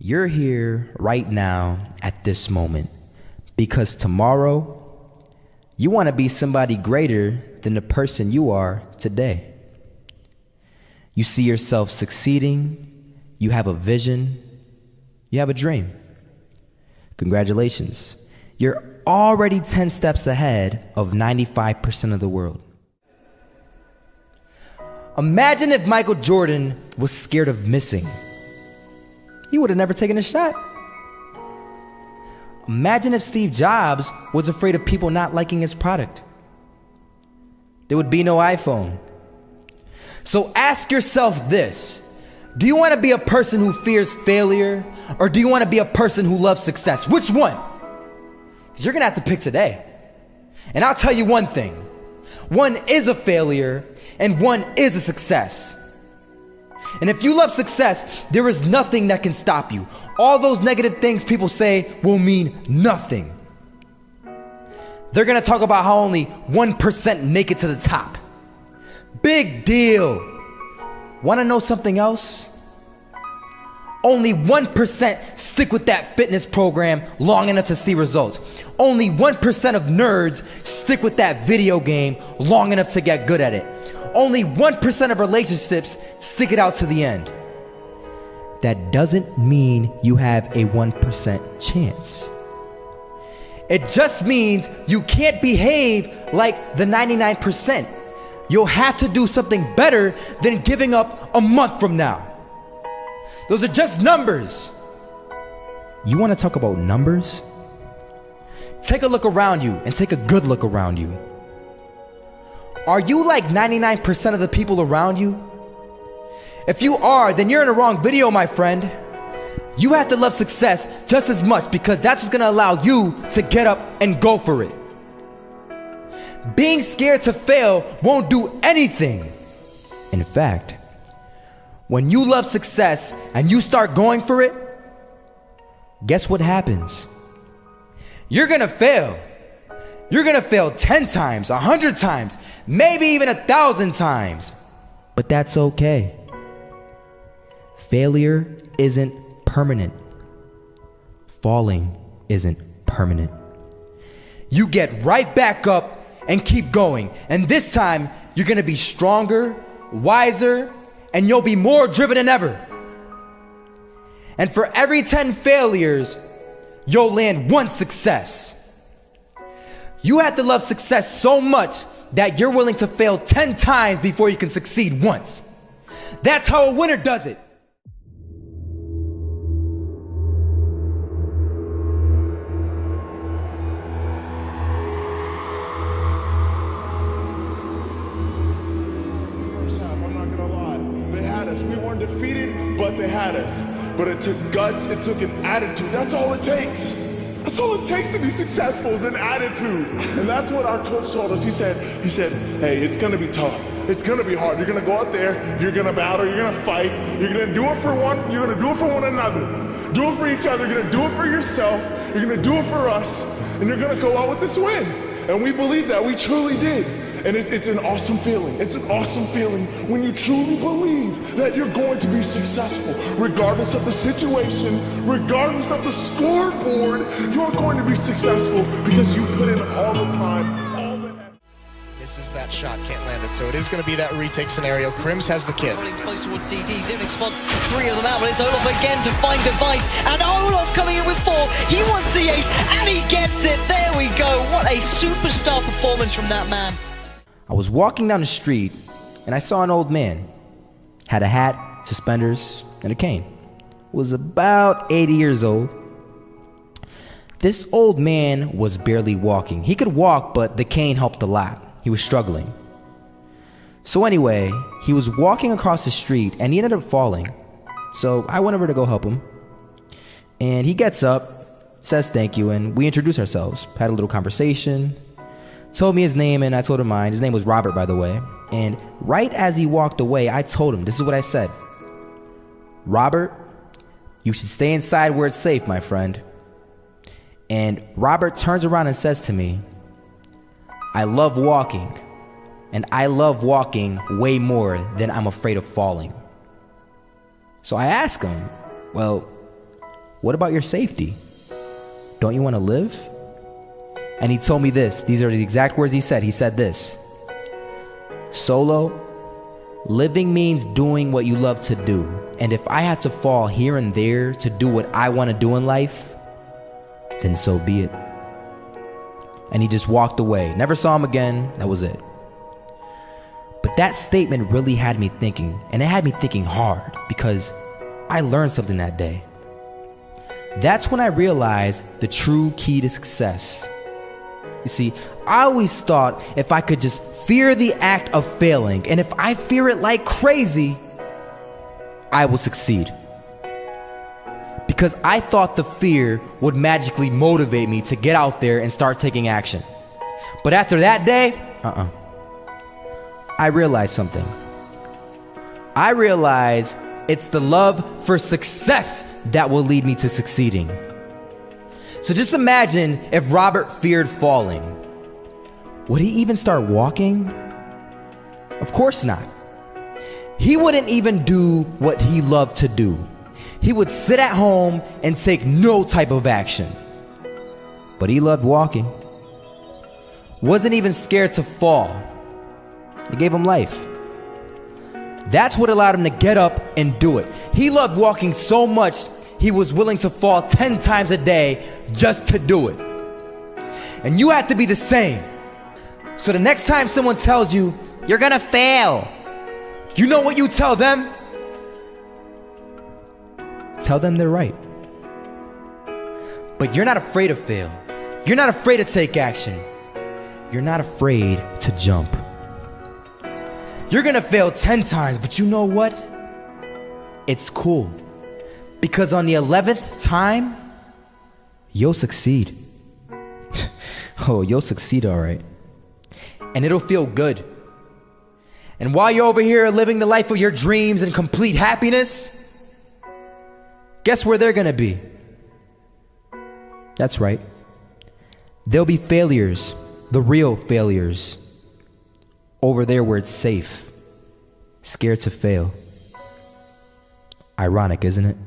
You're here right now at this moment because tomorrow you want to be somebody greater than the person you are today. You see yourself succeeding, you have a vision, you have a dream. Congratulations. You're already 10 steps ahead of 95% of the world. Imagine if Michael Jordan was scared of missing. He would have never taken a shot. Imagine if Steve Jobs was afraid of people not liking his product. There would be no iPhone. So ask yourself this: do you want to be a person who fears failure, or do you want to be a person who loves success? Which one? Because you're going to have to pick today. And I'll tell you one thing: one is a failure and one is a success. And if you love success, there is nothing that can stop you. All those negative things people say will mean nothing. They're gonna talk about how only 1% make it to the top. Big deal. Wanna know something else? Only 1% stick with that fitness program long enough to see results. Only 1% of nerds stick with that video game long enough to get good at it. Only 1% of relationships stick it out to the end. That doesn't mean you have a 1% chance. It just means you can't behave like the 99%. You'll have to do something better than giving up a month from now. Those are just numbers. You want to talk about numbers? Take a look around you and take a good look around you. Are you like 99% of the people around you? If you are, then you're in the wrong video, my friend. You have to love success just as much, because that's what's gonna allow you to get up and go for it. Being scared to fail won't do anything. In fact, when you love success and you start going for it, guess what happens? You're gonna fail. You're gonna fail 10 times, 100 times, maybe even 1,000 times. But that's okay. Failure isn't permanent. Falling isn't permanent. You get right back up and keep going. And this time, you're gonna be stronger, wiser, and you'll be more driven than ever. And for every 10 failures, you'll land one success. You have to love success so much that you're willing to fail 10 times before you can succeed once. That's how a winner does it. First half, I'm not gonna lie. They had us. We weren't defeated, but they had us. But it took guts, it took an attitude. That's all it takes. That's all it takes to be successful, is an attitude. And that's what our coach told us. He said, hey, it's gonna be tough. It's gonna be hard. You're gonna go out there, you're gonna battle, you're gonna fight, you're gonna do it for one, you're gonna do it for one another. Do it for each other, you're gonna do it for yourself, you're gonna do it for us, and you're gonna go out with this win. And we believe that, we truly did. And it's an awesome feeling. It's an awesome feeling when you truly believe that you're going to be successful. Regardless of the situation, regardless of the scoreboard, you're going to be successful because you put in all the time, all the effort. Misses that shot, can't land it. So it is going to be that retake scenario. Crims has the kid. Running close towards CT, Zivnik spots 3 of them out, but it's Olof again to find Device, and Olof coming in with 4. He wants the ace, and he gets it. There we go. What a superstar performance from that man. I was walking down the street and I saw an old man. Had a hat, suspenders, and a cane. Was about 80 years old. This old man was barely walking. He could walk, but the cane helped a lot. He was struggling. So anyway, he was walking across the street and he ended up falling. So I went over to go help him. And he gets up, says thank you, and we introduced ourselves. Had a little conversation. Told me his name and I told him mine. His name was Robert, by the way. And right as he walked away, I told him, this is what I said: Robert, you should stay inside where it's safe, my friend. And Robert turns around and says to me, I love walking, and I love walking way more than I'm afraid of falling. So I ask him, well, what about your safety? Don't you want to live? And he told me this. These are the exact words he said. He said this: Solo, living means doing what you love to do. And if I had to fall here and there to do what I want to do in life, then so be it. And he just walked away. Never saw him again. That was it. But that statement really had me thinking, and it had me thinking hard, because I learned something that day. That's when I realized the true key to success. You see, I always thought if I could just fear the act of failing, and if I fear it like crazy, I will succeed. Because I thought the fear would magically motivate me to get out there and start taking action. But after that day, I realized something. I realized it's the love for success that will lead me to succeeding. So just imagine if Robert feared falling. Would he even start walking? Of course not. He wouldn't even do what he loved to do. He would sit at home and take no type of action. But he loved walking. Wasn't even scared to fall. It gave him life. That's what allowed him to get up and do it. He loved walking so much, he was willing to fall 10 times a day just to do it. And you have to be the same. So the next time someone tells you, you're gonna fail, you know what you tell them? Tell them they're right. But you're not afraid to fail. You're not afraid to take action. You're not afraid to jump. You're gonna fail 10 times, but you know what? It's cool. Because on the 11th time, you'll succeed. Oh, you'll succeed, all right. And it'll feel good. And while you're over here living the life of your dreams and complete happiness, guess where they're gonna be? That's right. They'll be failures, the real failures. Over there where it's safe, scared to fail. Ironic, isn't it?